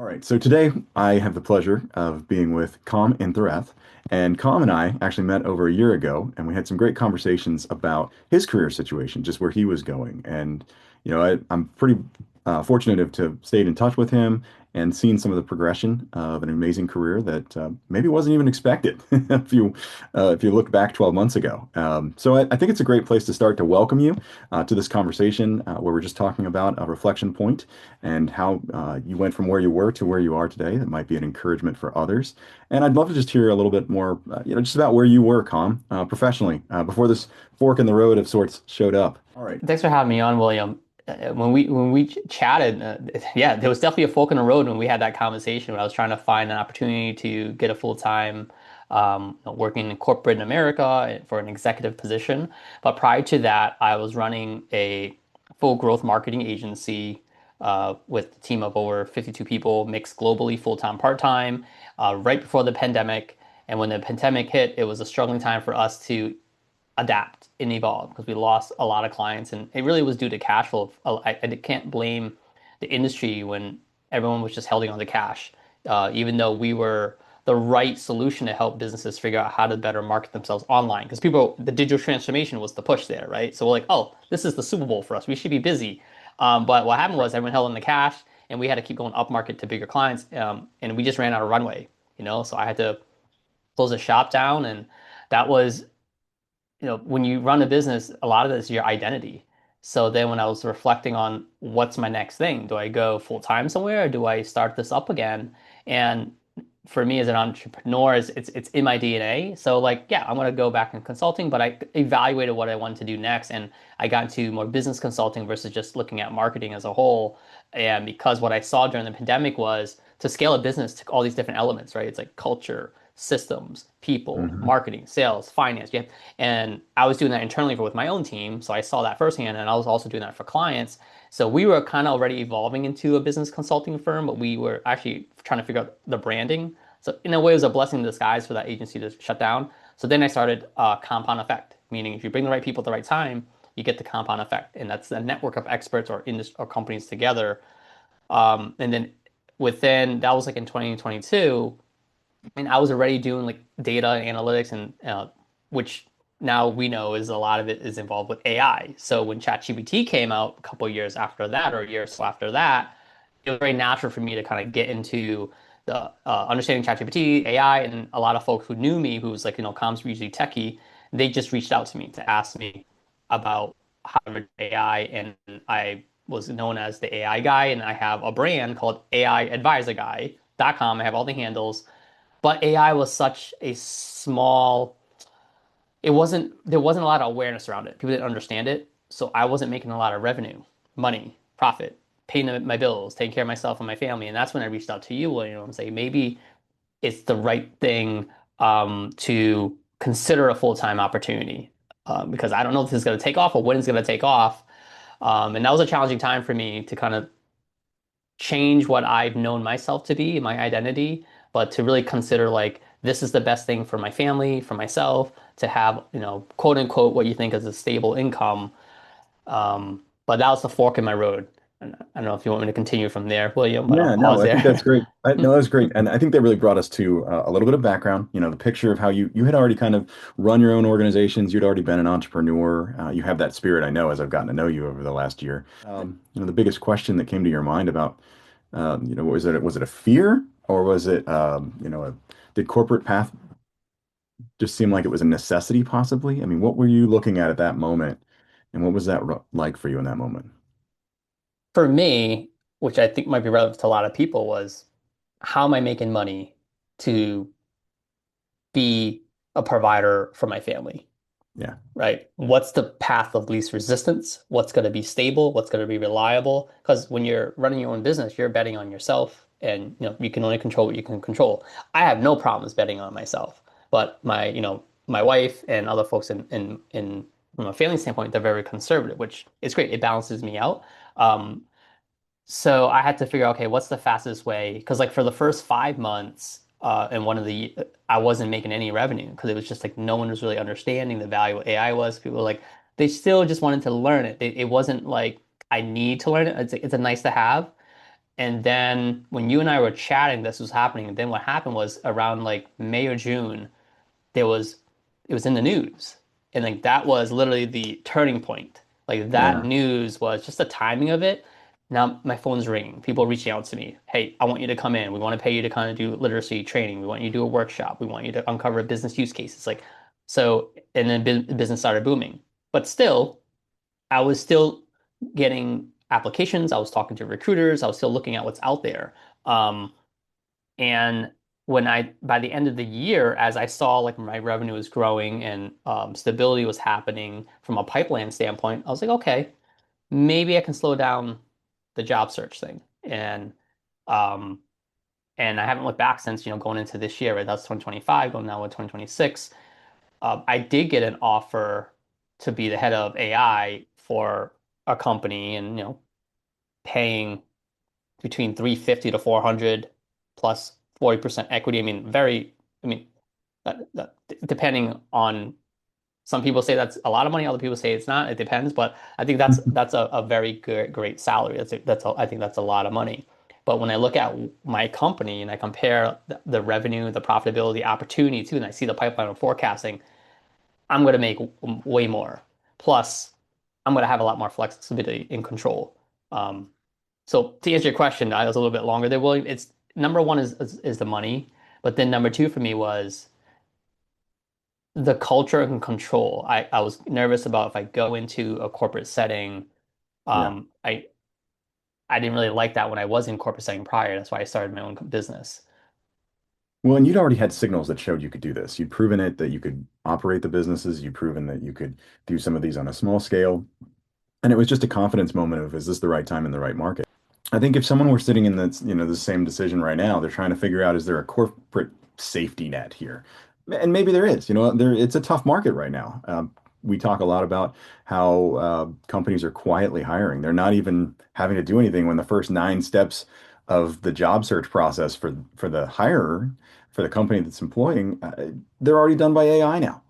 right, so today I have the pleasure of being with Kham in Thoreth. And Kham and I actually met over a year ago, and we had some great conversations about his career situation, just where he was going. And, I'm pretty fortunate to have stayed in touch with him and seen some of the progression of an amazing career that maybe wasn't even expected if you look back 12 months ago. So I think it's a great place to start to welcome you to this conversation where we're just talking about a reflection point and how you went from where you were to where you are today. That might be an encouragement for others. And I'd love to just hear a little bit more, just about where you were, Calm, professionally, before this fork in the road of sorts showed up. All right. Thanks for having me on, William. When we chatted, yeah, there was definitely a fork in the road when we had that conversation. When I was trying to find an opportunity to get a full-time working in corporate America for an executive position. But prior to that, I was running a full growth marketing agency with a team of over 52 people, mixed globally, full-time, part-time, right before the pandemic. And when the pandemic hit, it was a struggling time for us to adapt and evolve because we lost a lot of clients, and it really was due to cash flow. I can't blame the industry when everyone was just holding on to cash, even though we were the right solution to help businesses figure out how to better market themselves online. Because the digital transformation was the push there, right? So we're like, oh, this is the Super Bowl for us. We should be busy. But what happened was everyone held on the cash, and we had to keep going up market to bigger clients, and we just ran out of runway. So I had to close the shop down, and that was when you run a business, a lot of this is your identity. So then when I was reflecting on what's my next thing, do I go full time somewhere or do I start this up again? And for me as an entrepreneur, it's in my DNA. So like, yeah, I'm gonna go back in consulting, but I evaluated what I wanted to do next, and I got into more business consulting versus just looking at marketing as a whole. And because what I saw during the pandemic was to scale a business to all these different elements, right? It's like culture, systems, people, Hmm. marketing, sales, finance. And I was doing that internally with my own team, so I saw that firsthand, and I was also doing that for clients. So we were kind of already evolving into a business consulting firm, but we were actually trying to figure out the branding. So in a way, it was a blessing in disguise for that agency to shut down. So then I started compound effect, meaning if you bring the right people at the right time, you get the compound effect, and that's a network of experts or industry or companies together. And then within that was like in 2022, and I was already doing like data analytics and which now we know is a lot of it is involved with AI. So when ChatGPT came out a couple of years after that, or a year or so after that, it was very natural for me to kind of get into the understanding ChatGPT, AI, and a lot of folks who knew me, who was like, comms were usually techie, they just reached out to me to ask me about how to do AI, and I was known as the AI guy, and I have a brand called AIadvisorguy.com. I have all the handles, but AI was such a small, there wasn't a lot of awareness around it. People didn't understand it. So I wasn't making a lot of revenue, money, profit, paying my bills, taking care of myself and my family. And that's when I reached out to you, William, and say maybe it's the right thing to consider a full-time opportunity. Because I don't know if this is going to take off or when it's going to take off. And that was a challenging time for me to kind of change what I've known myself to be, my identity, but to really consider like this is the best thing for my family, for myself, to have, quote unquote, what you think is a stable income. But that was the fork in my road. And I don't know if you want me to continue from there, William, but I'll Yeah, no, pause I think that's there. great. No, that's great, and I think that really brought us to a little bit of background. The picture of how you had already kind of run your own organizations. You'd already been an entrepreneur. You have that spirit, I know, as I've gotten to know you over the last year. The biggest question that came to your mind about, what was it? Was it a fear, or was it, did corporate path just seem like it was a necessity, possibly? I mean, what were you looking at that moment, and what was that like for you in that moment? For me, which I think might be relevant to a lot of people, was how am I making money to be a provider for my family? Yeah. Right? What's the path of least resistance? What's going to be stable? What's going to be reliable? Because when you're running your own business, you're betting on yourself, and you can only control what you can control. I have no problems betting on myself, but my wife and other folks in from a family standpoint, they're very conservative, which is great. It balances me out. Um, so I had to figure out, okay, what's the fastest way? Because like for the first 5 months, and I wasn't making any revenue because it was just like no one was really understanding the value of AI was. People were like, they still just wanted to learn it. It wasn't like I need to learn it. It's a nice to have. And then when you and I were chatting, this was happening. And then what happened was around like May or June, there was it was in the news. And like that was literally the turning point. Like that Yeah. news was just the timing of it. Now my phone's ringing. People reaching out to me. Hey, I want you to come in. We want to pay you to kind of do literacy training. We want you to do a workshop. We want you to uncover business use cases. Like so, and then business started booming. But still, I was still getting applications. I was talking to recruiters. I was still looking at what's out there. Um, and by the end of the year, as I saw like my revenue was growing and stability was happening from a pipeline standpoint, I was like, okay, maybe I can slow down the job search thing. Um, and I haven't looked back since, going into this year, right? That's 2025, going now with 2026. I did get an offer to be the head of AI for a company and, paying between 350 to 400 plus 40% equity. I mean, I mean, depending on some people say that's a lot of money, other people say it's not. It depends, but I think that's a very good great salary. I think that's a lot of money. But when I look at my company and I compare the revenue, the profitability, opportunity too, and I see the pipeline of forecasting, I'm going to make way more. Plus, I'm going to have a lot more flexibility in control. Um, so to answer your question, I was a little bit longer there, William. It's number one is the money, but then number two for me was the culture and control. I was nervous about if I go into a corporate setting. Yeah. I didn't really like that when I was in corporate setting prior. That's why I started my own business. Well, and you'd already had signals that showed you could do this. You'd proven it that you could operate the businesses. You'd proven that you could do some of these on a small scale. And it was just a confidence moment of, is this the right time in the right market? I think if someone were sitting in the same decision right now, they're trying to figure out, is there a corporate safety net here? And maybe there is, it's a tough market right now. We talk a lot about how companies are quietly hiring. They're not even having to do anything when the first 9 steps of the job search process for the hirer, for the company that's employing, they're already done by AI now.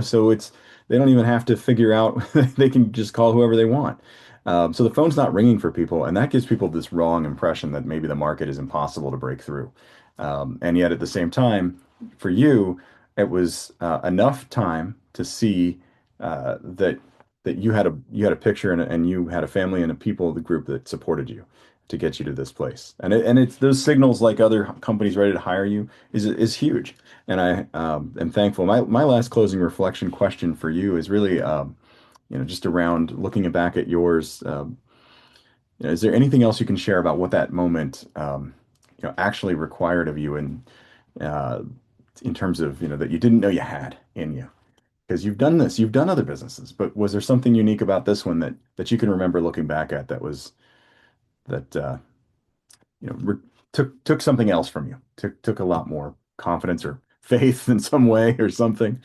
So they don't even have to figure out, they can just call whoever they want. So the phone's not ringing for people, and that gives people this wrong impression that maybe the market is impossible to break through. And yet at the same time, for you, it was enough time to see that you had a picture and you had a family and a people, the group that supported you to get you to this place. And it's those signals, like other companies ready to hire you, is huge. And I am thankful. My last closing reflection question for you is really just around looking back at yours. Is there anything else you can share about what that moment, actually required of you, and uh, in terms of, that you didn't know you had in you? Because you've done this, you've done other businesses, but was there something unique about this one that you can remember looking back at that re took something else from you, took a lot more confidence or faith in some way or something,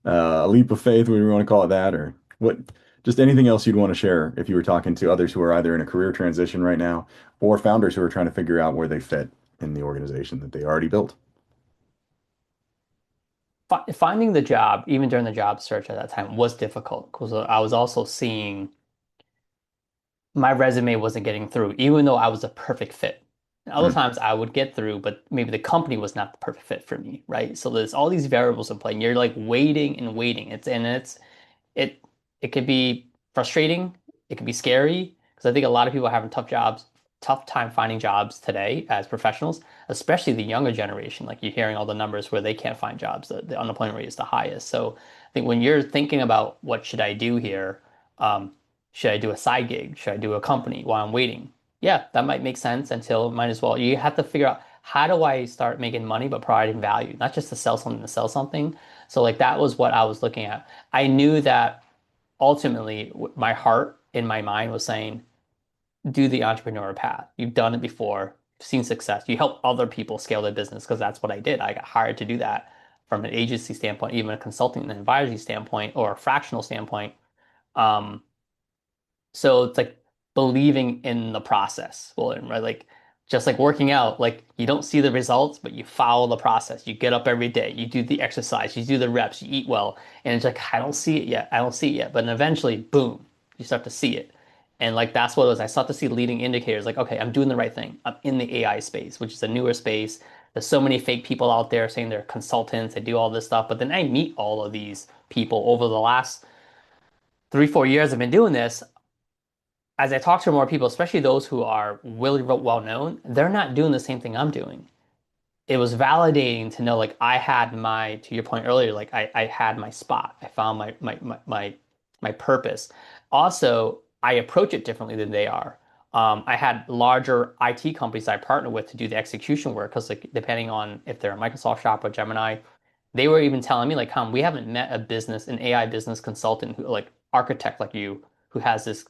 a leap of faith, whatever you want to call it that, or what, just anything else you'd want to share if you were talking to others who are either in a career transition right now or founders who are trying to figure out where they fit in the organization that they already built. Finding the job, even during the job search at that time, was difficult because I was also seeing my resume wasn't getting through, even though I was a perfect fit. And other Mm. times I would get through, but maybe the company was not the perfect fit for me, right? So there's all these variables in play, and you're like waiting and waiting. It it could be frustrating, it could be scary, because I think a lot of people are having tough time finding jobs today as professionals, especially the younger generation. Like you're hearing all the numbers where they can't find jobs, the unemployment rate is the highest. So I think when you're thinking about what should I do here, um, should I do a side gig? Should I do a company while I'm waiting? Yeah, that might make sense until might as well. You have to figure out how do I start making money but providing value, not just to sell something. So like that was what I was looking at. I knew that ultimately my heart in my mind was saying, do the entrepreneur path. You've done it before, seen success. You help other people scale their business because that's what I did. I got hired to do that from an agency standpoint, even a consulting and advisory standpoint, or a fractional standpoint. Um, so it's like believing in the process, William, right? Like just like working out, like you don't see the results, but you follow the process. You get up every day, you do the exercise, you do the reps, you eat well, and it's like I don't see it yet. I don't see it yet. But then eventually, boom, you start to see it. And like that's what it was. I start to see leading indicators like, okay, I'm doing the right thing. I'm in the AI space, which is a newer space. There's so many fake people out there saying they're consultants, they do all this stuff. But then I meet all of these people over the last 3, 4 years I've been doing this. As I talk to more people, especially those who are really well known, they're not doing the same thing I'm doing. It was validating to know like I had my, to your point earlier, like I had my spot. I found my purpose. Also, I approach it differently than they are. I had larger IT companies I partner with to do the execution work because like depending on if they're a Microsoft shop or Gemini, they were even telling me like, "Come, we haven't met a business, an AI business consultant who like architect like you, who has this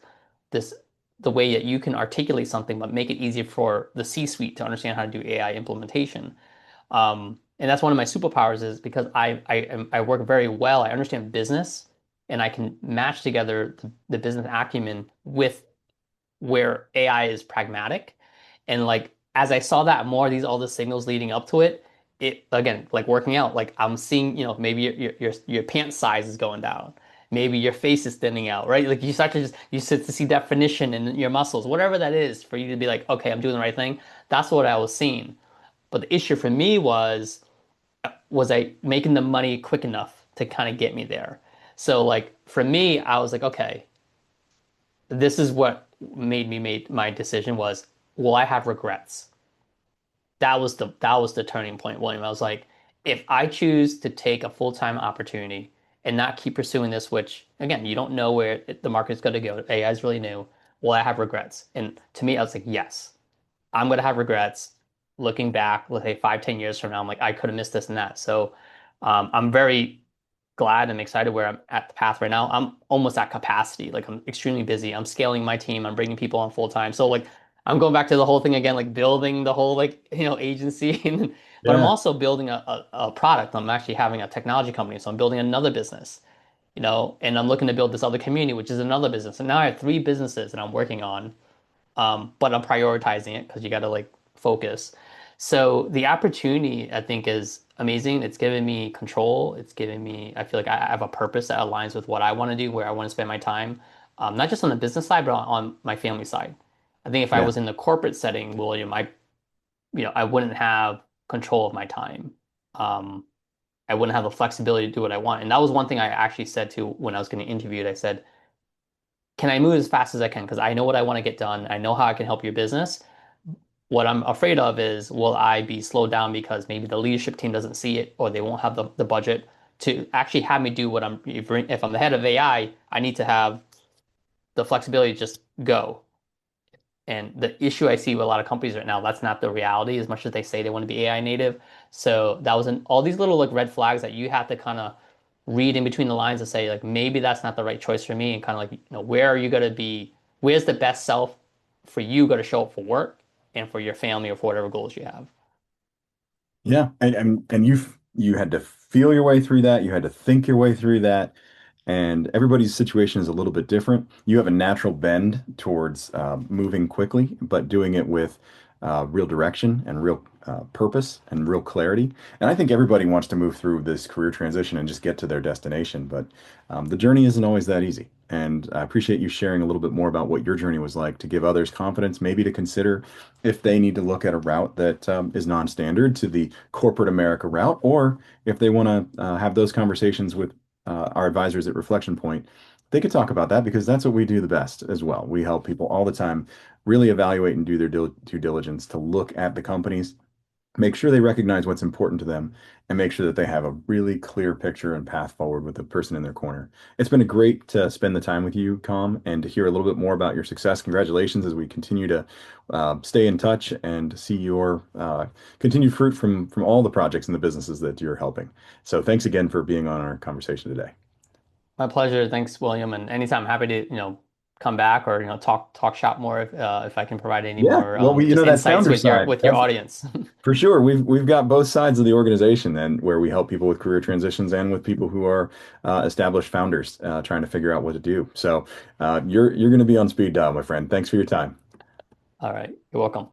the way that you can articulate something but make it easier for the C-suite to understand how to do AI implementation." And that's one of my superpowers is because I work very well. I understand business and I can match together the business acumen with where AI is pragmatic. And like as I saw that more, these all the signals leading up to it, it again, like working out, like I'm seeing, maybe your pant size is going down. Maybe your face is thinning out, right? Like you start to see definition in your muscles, whatever that is, for you to be like, okay, I'm doing the right thing. That's what I was seeing. But the issue for me was I making the money quick enough to kind of get me there. So like for me, I was like, okay, this is what made me made my decision was, will I have regrets? That was the turning point, William. I was like, if I choose to take a full-time opportunity and not keep pursuing this, which again, you don't know where the market's going to go. AI is really new. Will I have regrets? And to me, I was like, yes, I'm going to have regrets looking back, let's say 5, 10 years from now. I'm like, I could have missed this and that. So I'm very glad and excited where I'm at the path right now. I'm almost at capacity. Like I'm extremely busy. I'm scaling my team. I'm bringing people on full time. So like I'm going back to the whole thing again, like building the whole like agency. But I'm Yeah. also building a product. I'm actually having a technology company, so I'm building another business. And I'm looking to build this other community, which is another business. And now I have 3 businesses that I'm working on, but I'm prioritizing it because you got to like focus. So the opportunity, I think, is amazing. It's given me control. It's given me, I feel like I have a purpose that aligns with what I want to do, where I want to spend my time, not just on the business side, but on my family side. I think if I Yeah. was in the corporate setting, William, I wouldn't have control of my time. Um, I wouldn't have the flexibility to do what I want. And that was one thing I actually said to when I was getting interviewed. I said, can I move as fast as I can? Because I know what I want to get done. I know how I can help your business. What I'm afraid of is will I be slowed down because maybe the leadership team doesn't see it or they won't have the budget to actually have me do what if I'm the head of AI, I need to have the flexibility to just go. And the issue I see with a lot of companies right now, that's not the reality as much as they say they want to be AI native. So that was all these little like red flags that you have to kind of read in between the lines and say like maybe that's not the right choice for me and kind of like where are you going to be, where's the best self for you going to show up for work and for your family or for whatever goals you have. Yeah, and you had to feel your way through that. You had to think your way through that, and everybody's situation is a little bit different. You have a natural bend towards moving quickly, but doing it with real direction and real purpose and real clarity. And I think everybody wants to move through this career transition and just get to their destination, but the journey isn't always that easy. And I appreciate you sharing a little bit more about what your journey was like to give others confidence, maybe to consider if they need to look at a route that is non-standard to the corporate America route, or if they want to have those conversations with our advisors at Reflection Point, they could talk about that because that's what we do the best as well. We help people all the time really evaluate and do their due diligence to look at the companies, make sure they recognize what's important to them, and make sure that they have a really clear picture and path forward with the person in their corner. It's been a great to spend the time with you, Com, and to hear a little bit more about your success. Congratulations as we continue to stay in touch and see your continued fruit from all the projects and the businesses that you're helping. So thanks again for being on our conversation today. My pleasure. Thanks, William. And anytime, happy to, come back or, talk shop more if I can provide any Yeah, more well, just that insights founder with your side, with your audience. for sure. We've got both sides of the organization and where we help people with career transitions and with people who are established founders trying to figure out what to do. So you're going to be on speed dial, my friend. Thanks for your time. All right. You're welcome.